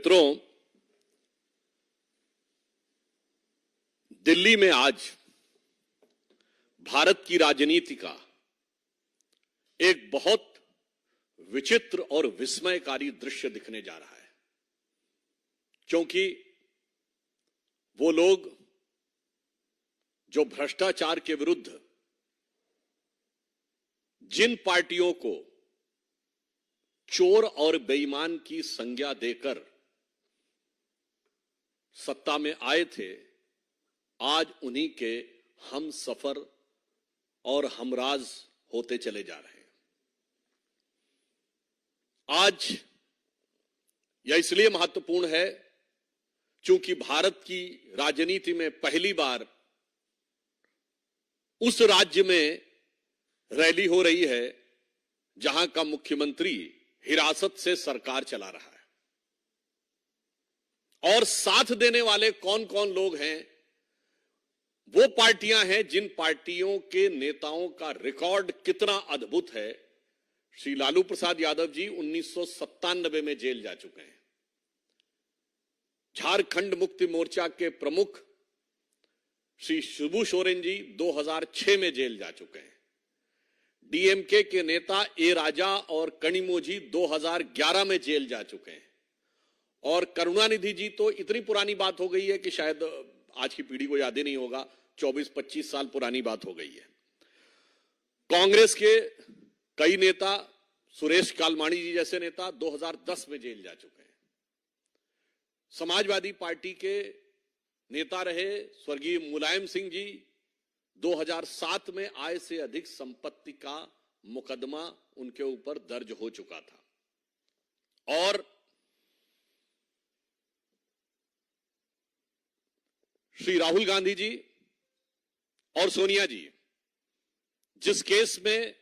मित्रों, दिल्ली में आज भारत की राजनीति का एक बहुत विचित्र और विस्मयकारी दृश्य दिखने जा रहा है, क्योंकि वो लोग जो भ्रष्टाचार के विरुद्ध जिन पार्टियों को चोर और बेईमान की संज्ञा देकर सत्ता में आए थे, आज उन्हीं के हम सफर और हमराज होते चले जा रहे हैं। आज यह इसलिए महत्वपूर्ण है क्योंकि भारत की राजनीति में पहली बार उस राज्य में रैली हो रही है जहां का मुख्यमंत्री हिरासत से सरकार चला रहा है। और साथ देने वाले कौन कौन लोग हैं? वो पार्टियां हैं जिन पार्टियों के नेताओं का रिकॉर्ड कितना अद्भुत है। श्री लालू प्रसाद यादव जी 1997 में जेल जा चुके हैं। झारखंड मुक्ति मोर्चा के प्रमुख श्री शिबू सोरेन जी 2006 में जेल जा चुके हैं। डीएमके के नेता ए राजा और कनिमो जी 2011 में जेल जा चुके हैं। और करुणानिधि जी तो इतनी पुरानी बात हो गई है कि शायद आज की पीढ़ी को याद ही नहीं होगा, 24-25 साल पुरानी बात हो गई है। कांग्रेस के कई नेता, सुरेश कालमाणी जी जैसे नेता 2010 में जेल जा चुके हैं। समाजवादी पार्टी के नेता रहे स्वर्गीय मुलायम सिंह जी 2007 में आय से अधिक संपत्ति का मुकदमा उनके ऊपर दर्ज हो चुका था। और श्री राहुल गांधी जी और सोनिया जी जिस केस में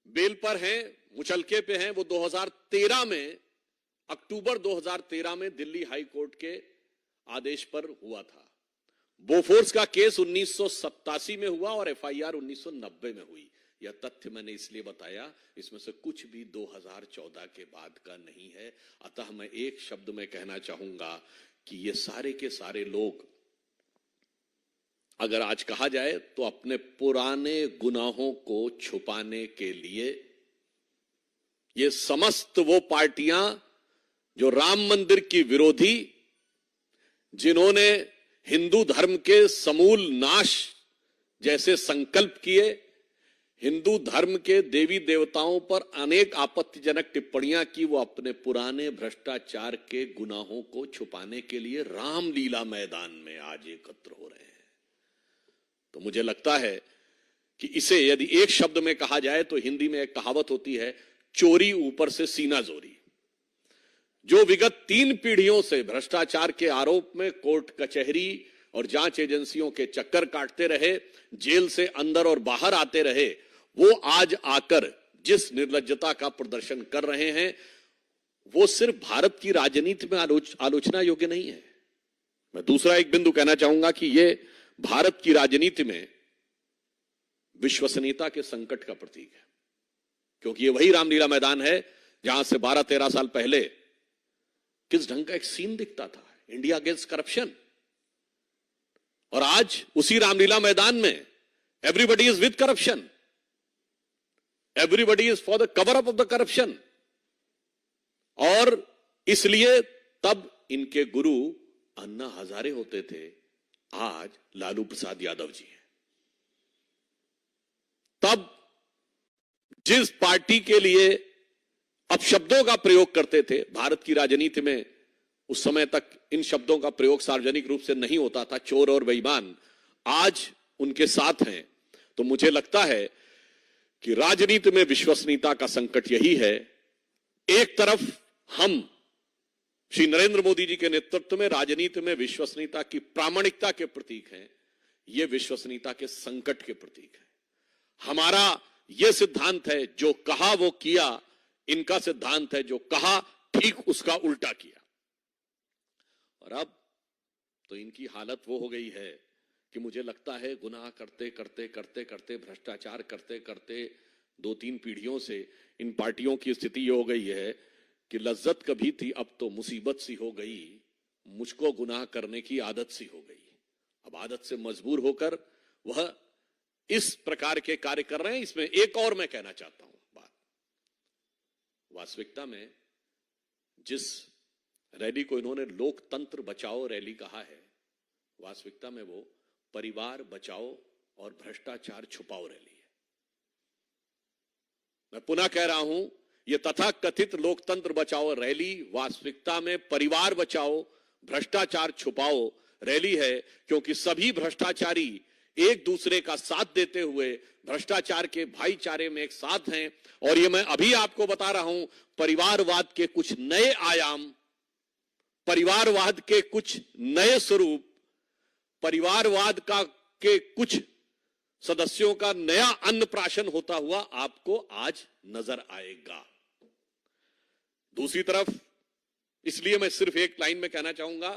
बेल पर हैं, मुचलके पे हैं, वो 2013 में, अक्टूबर 2013 में दिल्ली हाई कोर्ट के आदेश पर हुआ था। बोफोर्स का केस 1987 में हुआ और एफआईआर 1990 में हुई। यह तथ्य मैंने इसलिए बताया, इसमें से कुछ भी 2014 के बाद का नहीं है। अतः मैं एक शब्द में कहना चाहूंगा कि ये सारे के सारे लोग, अगर आज कहा जाए तो अपने पुराने गुनाहों को छुपाने के लिए ये समस्त वो पार्टियां जो राम मंदिर की विरोधी, जिन्होंने हिंदू धर्म के समूल नाश जैसे संकल्प किए, हिंदू धर्म के देवी देवताओं पर अनेक आपत्तिजनक टिप्पणियां की, वो अपने पुराने भ्रष्टाचार के गुनाहों को छुपाने के लिए रामलीला मैदान में आज एकत्र हो रहे हैं। तो मुझे लगता है कि इसे यदि एक शब्द में कहा जाए तो हिंदी में एक कहावत होती है, चोरी ऊपर से सीना जोरी। जो विगत 3 पीढ़ियों से भ्रष्टाचार के आरोप में कोर्ट कचहरी और जांच एजेंसियों के चक्कर काटते रहे, जेल से अंदर और बाहर आते रहे, वो आज आकर जिस निर्लज्जता का प्रदर्शन कर रहे हैं, वो सिर्फ भारत की राजनीति में आलोचना योग्य नहीं है। मैं दूसरा एक बिंदु कहना चाहूंगा कि ये भारत की राजनीति में विश्वसनीयता के संकट का प्रतीक है, क्योंकि ये वही रामलीला मैदान है जहां से 12-13 साल पहले किस ढंग का एक सीन दिखता था, इंडिया अगेंस्ट करप्शन। और आज उसी रामलीला मैदान में everybody is with corruption, everybody is for the cover up of the corruption. और इसलिए तब इनके गुरु अन्ना हजारे होते थे, आज लालू प्रसाद यादव जी हैं। तब जिस पार्टी के लिए अपशब्दों का प्रयोग करते थे, भारत की राजनीति में उस समय तक इन शब्दों का प्रयोग सार्वजनिक रूप से नहीं होता था, चोर और बेईमान, आज उनके साथ हैं। तो मुझे लगता है कि राजनीति में विश्वसनीयता का संकट यही है। एक तरफ हम श्री नरेंद्र मोदी जी के नेतृत्व में राजनीति में विश्वसनीयता की प्रामाणिकता के प्रतीक हैं, ये विश्वसनीयता के संकट के प्रतीक है। हमारा यह सिद्धांत है, जो कहा वो किया। इनका सिद्धांत है, जो कहा ठीक उसका उल्टा किया। और अब तो इनकी हालत वो हो गई है कि मुझे लगता है गुनाह करते करते करते करते, भ्रष्टाचार करते करते 2-3 पीढ़ियों से इन पार्टियों की स्थिति ये हो गई है कि लज्जत कभी थी अब तो मुसीबत सी हो गई, मुझको गुनाह करने की आदत सी हो गई। अब आदत से मजबूर होकर वह इस प्रकार के कार्य कर रहे हैं। इसमें एक और मैं कहना चाहता हूं बात, वास्तविकता में जिस रैली को इन्होंने लोकतंत्र बचाओ रैली कहा है, वास्तविकता में वो परिवार बचाओ और भ्रष्टाचार छुपाओ रैली है। मैं पुनः कह रहा हूं, यह तथाकथित लोकतंत्र बचाओ रैली वास्तविकता में परिवार बचाओ भ्रष्टाचार छुपाओ रैली है, क्योंकि सभी भ्रष्टाचारी एक दूसरे का साथ देते हुए भ्रष्टाचार के भाईचारे में एक साथ हैं। और ये मैं अभी आपको बता रहा हूं, परिवारवाद के कुछ नए आयाम, परिवारवाद के कुछ नए स्वरूप, परिवारवाद के कुछ सदस्यों का नया अन्नप्राशन होता हुआ आपको आज नजर आएगा। दूसरी तरफ, इसलिए मैं सिर्फ एक लाइन में कहना चाहूंगा,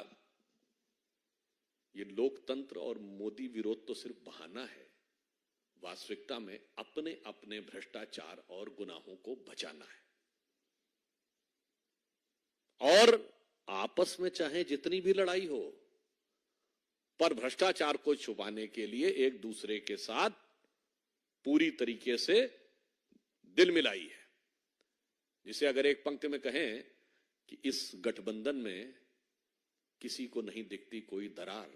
ये लोकतंत्र और मोदी विरोध तो सिर्फ बहाना है। वास्तविकता में अपने अपने भ्रष्टाचार और गुनाहों को बचाना है। और आपस में चाहे जितनी भी लड़ाई हो, पर भ्रष्टाचार को छुपाने के लिए एक दूसरे के साथ पूरी तरीके से दिल मिलाई है। जिसे अगर एक पंक्ति में कहें कि इस गठबंधन में किसी को नहीं दिखती कोई दरार,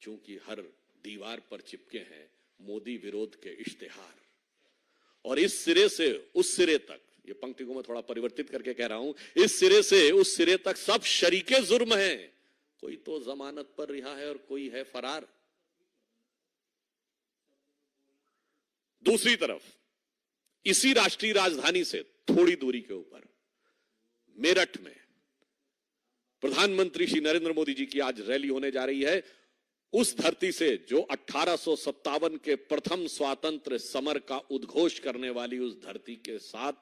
क्योंकि हर दीवार पर चिपके हैं मोदी विरोध के इश्तेहार। और इस सिरे से उस सिरे तक, ये पंक्ति को मैं थोड़ा परिवर्तित करके कह रहा हूं, इस सिरे से उस सिरे तक सब शरीके जुर्म हैं। कोई तो जमानत पर रिहा है और कोई है फरार। दूसरी तरफ, इसी राष्ट्रीय राजधानी से थोड़ी दूरी के ऊपर मेरठ में प्रधानमंत्री श्री नरेंद्र मोदी जी की आज रैली होने जा रही है। उस धरती से जो 1857 के प्रथम स्वातंत्र समर का उद्घोष करने वाली उस धरती के साथ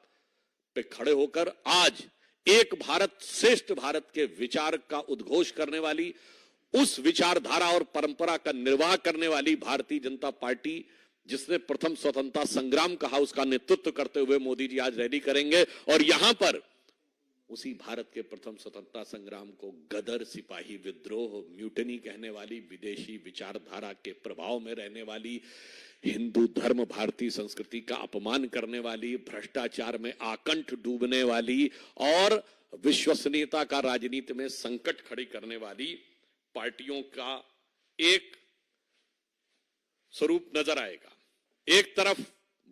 पे खड़े होकर आज एक भारत श्रेष्ठ भारत के विचार का उद्घोष करने वाली, उस विचारधारा और परंपरा का निर्वाह करने वाली भारतीय जनता पार्टी, जिसने प्रथम स्वतंत्रता संग्राम कहा, उसका नेतृत्व करते हुए मोदी जी आज रैली करेंगे। और यहां पर उसी भारत के प्रथम स्वतंत्रता संग्राम को गदर, सिपाही विद्रोह, म्यूटनी कहने वाली, विदेशी विचारधारा के प्रभाव में रहने वाली, हिंदू धर्म भारतीय संस्कृति का अपमान करने वाली, भ्रष्टाचार में आकंठ डूबने वाली और विश्वसनीयता का राजनीति में संकट खड़ी करने वाली पार्टियों का एक स्वरूप नजर आएगा। एक तरफ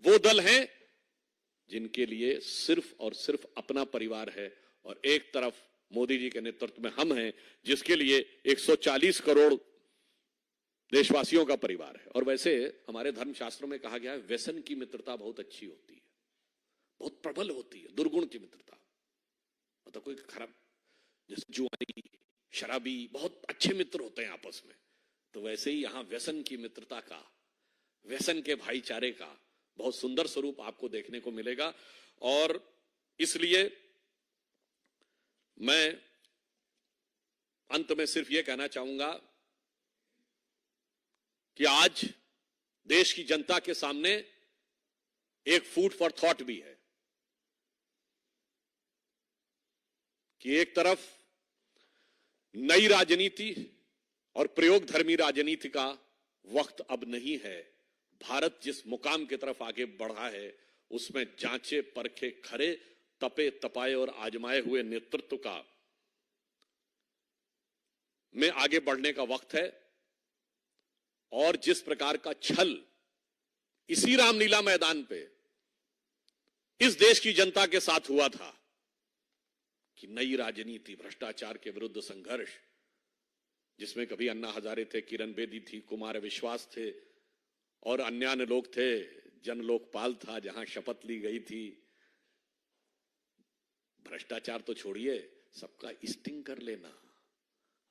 वो दल हैं जिनके लिए सिर्फ और सिर्फ अपना परिवार है, और एक तरफ मोदी जी के नेतृत्व में हम हैं जिसके लिए 140 करोड़ देशवासियों का परिवार है। और वैसे हमारे धर्मशास्त्रों में कहा गया है, व्यसन की मित्रता बहुत अच्छी होती है, बहुत प्रबल होती है, दुर्गुण की मित्रता। मतलब कोई खराब, जैसे जुआरी, शराबी बहुत अच्छे मित्र होते हैं आपस में, तो वैसे ही यहां व्यसन की मित्रता का, व्यसन के भाईचारे का बहुत सुंदर स्वरूप आपको देखने को मिलेगा। और इसलिए मैं अंत में सिर्फ यह कहना चाहूंगा कि आज देश की जनता के सामने एक फूड फॉर थॉट भी है कि एक तरफ नई राजनीति और प्रयोगधर्मी राजनीति का वक्त अब नहीं है। भारत जिस मुकाम की तरफ आगे बढ़ा है, उसमें जांचे परखे खरे, तपे तपाए और आजमाए हुए नेतृत्व का में आगे बढ़ने का वक्त है। और जिस प्रकार का छल इसी रामलीला मैदान पे इस देश की जनता के साथ हुआ था कि नई राजनीति, भ्रष्टाचार के विरुद्ध संघर्ष, जिसमें कभी अन्ना हजारे थे, किरण बेदी थी, कुमार विश्वास थे और अन्य लोग थे, जन लोकपाल था जहां शपथ ली गई थी। भ्रष्टाचार तो छोड़िए, सबका स्टिंग कर लेना।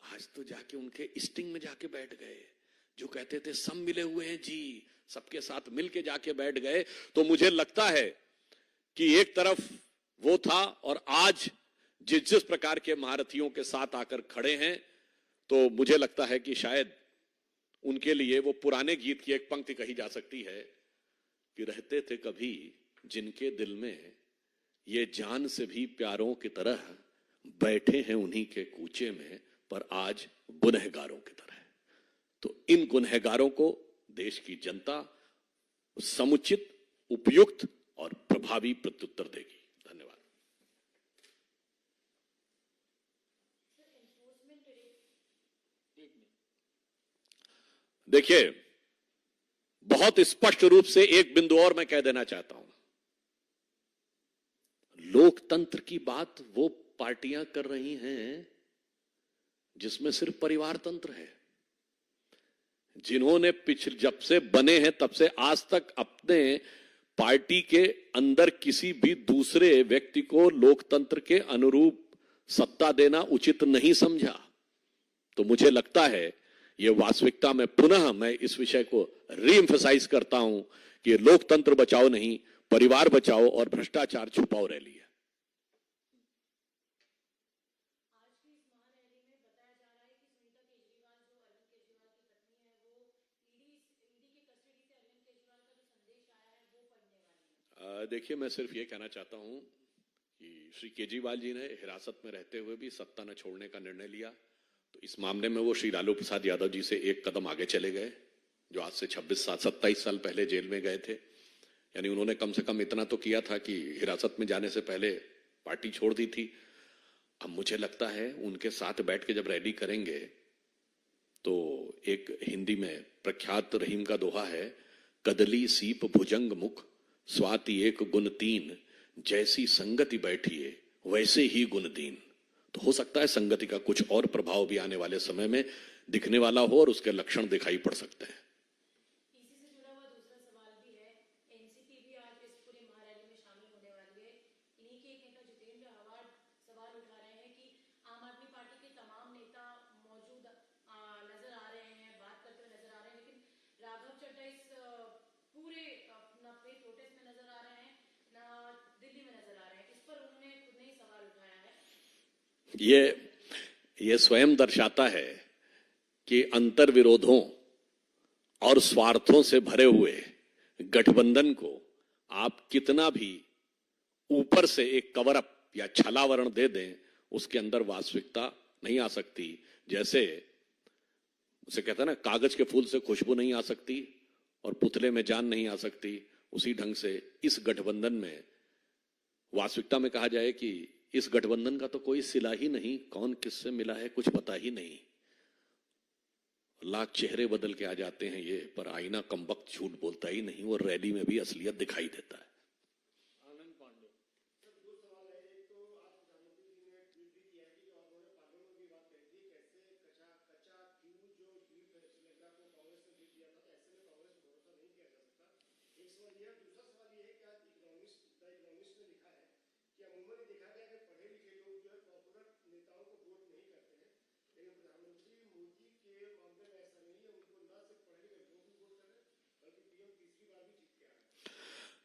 आज तो जाके उनके स्टिंग में जाके बैठ गए। जो कहते थे सब मिले हुए हैं जी, सबके साथ मिलके जाके बैठ गए। तो मुझे लगता है कि एक तरफ वो था और आज जिस प्रकार के महारथियों के साथ आकर खड़े हैं, तो मुझे लगता है कि शायद उनके लिए वो पुराने गीत की एक पंक्ति कही जा सकती है कि रहते थे कभी जिनके दिल में ये जान से भी प्यारों की तरह बैठे हैं उन्हीं के कूचे में, पर आज गुनहगारों की तरह। तो इन गुनहगारों को देश की जनता समुचित, उपयुक्त और प्रभावी प्रत्युत्तर देगी। धन्यवाद। देखिए, बहुत स्पष्ट रूप से एक बिंदु और मैं कह देना चाहता हूं। लोकतंत्र की बात वो पार्टियां कर रही हैं जिसमें सिर्फ परिवार तंत्र है, जिन्होंने जब से बने हैं तब से आज तक अपने पार्टी के अंदर किसी भी दूसरे व्यक्ति को लोकतंत्र के अनुरूप सत्ता देना उचित नहीं समझा। तो मुझे लगता है ये वास्तविकता में पुनः मैं इस विषय को रीएम्फसाइज करता हूं कि लोकतंत्र बचाओ नहीं, परिवार बचाओ और भ्रष्टाचार छुपाओ रैली है। देखिए, मैं सिर्फ ये कहना चाहता हूं कि श्री केजरीवाल जी ने हिरासत में रहते हुए भी सत्ता न छोड़ने का निर्णय लिया, तो इस मामले में वो श्री लालू प्रसाद यादव जी से एक कदम आगे चले गए, जो आज से 27 साल पहले जेल में गए थे। यानी उन्होंने कम से कम इतना तो किया था कि हिरासत में जाने से पहले पार्टी छोड़ दी थी। अब मुझे लगता है उनके साथ बैठ के जब रैली करेंगे तो एक हिंदी में प्रख्यात रहीम का दोहा है, कदली सीप भुजंग मुख स्वाति एक गुण तीन, जैसी संगति बैठिए वैसे ही गुण दीन। तो हो सकता है संगति का कुछ और प्रभाव भी आने वाले समय में दिखने वाला हो और उसके लक्षण दिखाई पड़ सकते हैं। इसी से जुड़ा हुआ दूसरा सवाल भी है, एनसीपी भी आज इस पूरी महारैली में शामिल होने वाली है। इन्हीं के एक नेता जितेंद्र आव्हाड सवाल उठा रहे हैं कि आम आदमी पार्टी के तमाम नेता मौजूद नजर आ रहे हैं, बात करते हुए नजर आ रहे हैं, लेकिन राघव चड्ढा इस पूरे ना प्रोटेस्ट में नजर आ रहे हैं, ना दिल्ली में नजर आ रहे हैं। इस पर उन्होंने खुद ने ही सवाल उठाया है। ये स्वयं दर्शाता है कि अंतर्विरोधों और स्वार्थों से भरे हुए गठबंधन को आप कितना भी ऊपर से एक कवर अप या छलावरण दे दें, उसके अंदर वास्तविकता नहीं आ सकती। जैसे उसे कहते हैं ना, कागज के फूल से खुशबू नहीं आ सकती और पुतले में जान नहीं आ सकती, उसी ढंग से इस गठबंधन में वास्तविकता में कहा जाए कि इस गठबंधन का तो कोई सिला ही नहीं, कौन किससे मिला है कुछ पता ही नहीं। लाख चेहरे बदल के आ जाते हैं ये, पर आईना कमबख्त झूठ बोलता ही नहीं और रैली में भी असलियत दिखाई देता है। आनंद पांडे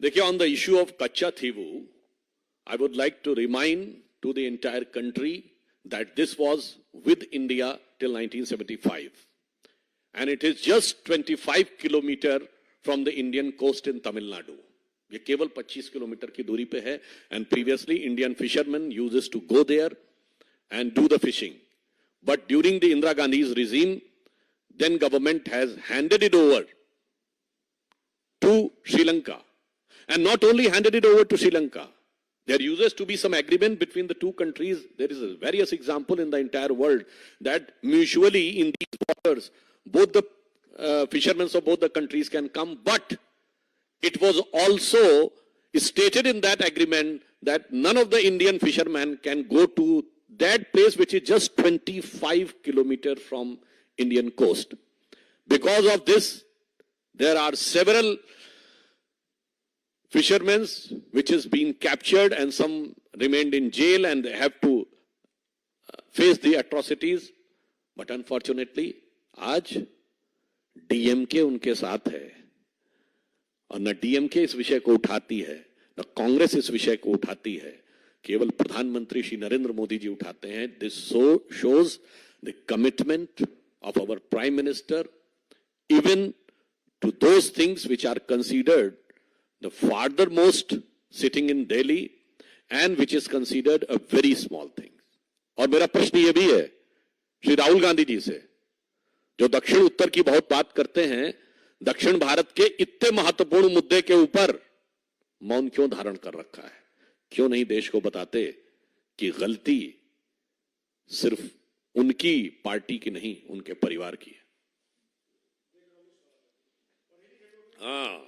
देखिए, on the issue of Kacha Thivu, I would like to remind to the entire country that this was with India till 1975. And it is just 25 kilometers from the Indian coast in Tamil Nadu. ये केवल 25 kilometre की दूरी पे है, and previously Indian fishermen uses to go there and do the fishing. But during the Indira Gandhi's regime, then government has handed it over to Sri Lanka. And not only handed it over to Sri Lanka, there uses to be some agreement between the two countries. There is a various example in the entire world that mutually in these waters, both the fishermen of both the countries can come. But it was also stated in that agreement that none of the Indian fishermen can go to that place which is just 25 kilometers from Indian coast. Because of this, there are several fishermen which has been captured and some remained in jail and they have to face the atrocities. But unfortunately, आज DMK उनके साथ है और न DMK इस विषय को उठाती है, न कांग्रेस इस विषय को उठाती है, केवल प्रधानमंत्री श्री नरेंद्र मोदी जी उठाते हैं. This shows the commitment of our prime minister even to those things which are considered the farthermost sitting in Delhi and which is considered a very small thing. और मेरा प्रश्न यह भी है श्री राहुल गांधी जी से, जो दक्षिण उत्तर की बहुत बात करते हैं, दक्षिण भारत के इतने महत्वपूर्ण मुद्दे के ऊपर मौन क्यों धारण कर रखा है? क्यों नहीं देश को बताते कि गलती सिर्फ उनकी पार्टी की नहीं, उनके परिवार की है? हाँ,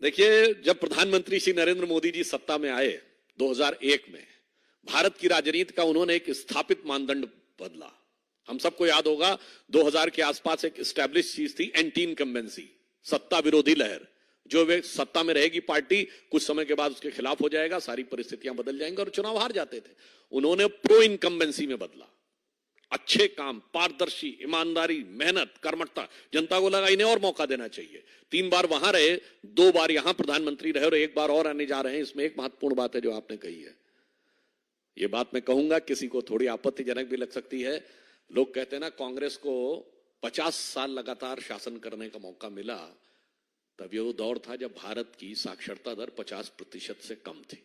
देखिए, जब प्रधानमंत्री श्री नरेंद्र मोदी जी सत्ता में आए 2001 में, भारत की राजनीति का उन्होंने एक स्थापित मानदंड बदला। हम सबको याद होगा 2000 के आसपास एक एस्टैब्लिश चीज थी एंटी इनकम्बेंसी, सत्ता विरोधी लहर। जो वे सत्ता में रहेगी पार्टी, कुछ समय के बाद उसके खिलाफ हो जाएगा, सारी परिस्थितियां बदल जाएंगी और चुनाव हार जाते थे। उन्होंने प्रो इनकम्बेंसी में बदला। अच्छे काम, पारदर्शी, ईमानदारी, मेहनत, कर्मठता, जनता को लगा इन्हें और मौका देना चाहिए। 3 बार वहां रहे, 2 बार यहां प्रधानमंत्री रहे और 1 बार और आने जा रहे हैं। इसमें एक महत्वपूर्ण बात है जो आपने कही है, ये बात मैं कहूंगा, किसी को थोड़ी आपत्तिजनक भी लग सकती है। लोग कहते हैं ना, कांग्रेस को 50 साल लगातार शासन करने का मौका मिला, तब ये वो दौर था जब भारत की साक्षरता दर 50% से कम थी।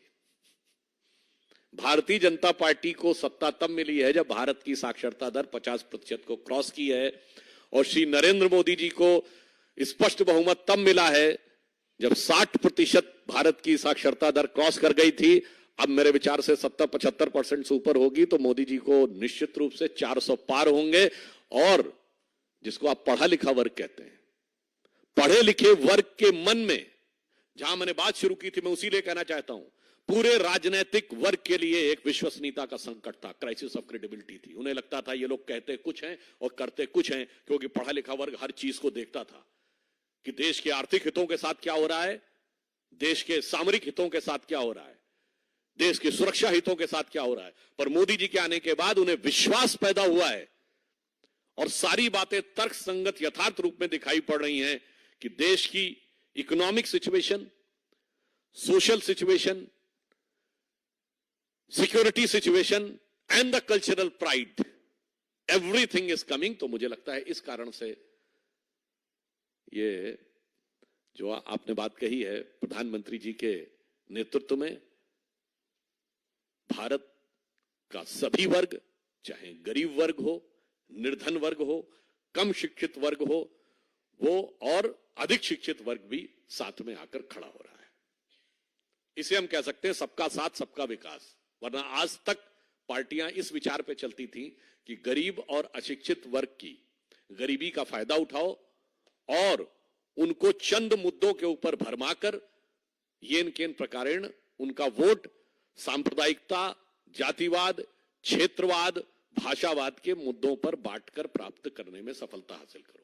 भारतीय जनता पार्टी को सत्ता तब मिली है जब भारत की साक्षरता दर 50% को क्रॉस की है, और श्री नरेंद्र मोदी जी को स्पष्ट बहुमत तब मिला है जब 60% भारत की साक्षरता दर क्रॉस कर गई थी। अब मेरे विचार से 70-75% से ऊपर होगी तो मोदी जी को निश्चित रूप से 400 पार होंगे। और जिसको आप पढ़ा लिखा वर्ग कहते हैं, पढ़े लिखे वर्ग के मन में, जहां मैंने बात शुरू की थी, मैं उसी लिए कहना चाहता हूं, पूरे राजनीतिक वर्ग के लिए एक विश्वसनीयता का संकट था, क्राइसिस ऑफ क्रेडिबिलिटी थी। उन्हें लगता था ये लोग कहते कुछ हैं और करते कुछ हैं, क्योंकि पढ़ा लिखा वर्ग हर चीज को देखता था कि देश के आर्थिक हितों के साथ क्या हो रहा है, देश के सामरिक हितों के साथ क्या हो रहा है, देश के सुरक्षा हितों के साथ क्या हो रहा है। पर मोदी जी के आने के बाद उन्हें विश्वास पैदा हुआ है और सारी बातें तर्कसंगत यथार्थ रूप में दिखाई पड़ रही हैं कि देश की economic situation, social situation, security situation and the cultural pride, everything is coming. तो मुझे लगता है इस कारण से ये जो आपने बात कही है, प्रधानमंत्री जी के नेतृत्व में भारत का सभी वर्ग, चाहे गरीब वर्ग हो, निर्धन वर्ग हो, कम शिक्षित वर्ग हो, वो और अधिक शिक्षित वर्ग भी साथ में आकर खड़ा हो रहा है। इसे हम कह सकते हैं सबका साथ सबका विकास। वरना आज तक पार्टियां इस विचार पे चलती थी कि गरीब और अशिक्षित वर्ग की गरीबी का फायदा उठाओ और उनको चंद मुद्दों के ऊपर भरमाकर येन केन प्रकारेण उनका वोट सांप्रदायिकता, जातिवाद, क्षेत्रवाद, भाषावाद के मुद्दों पर बांटकर प्राप्त करने में सफलता हासिल करो।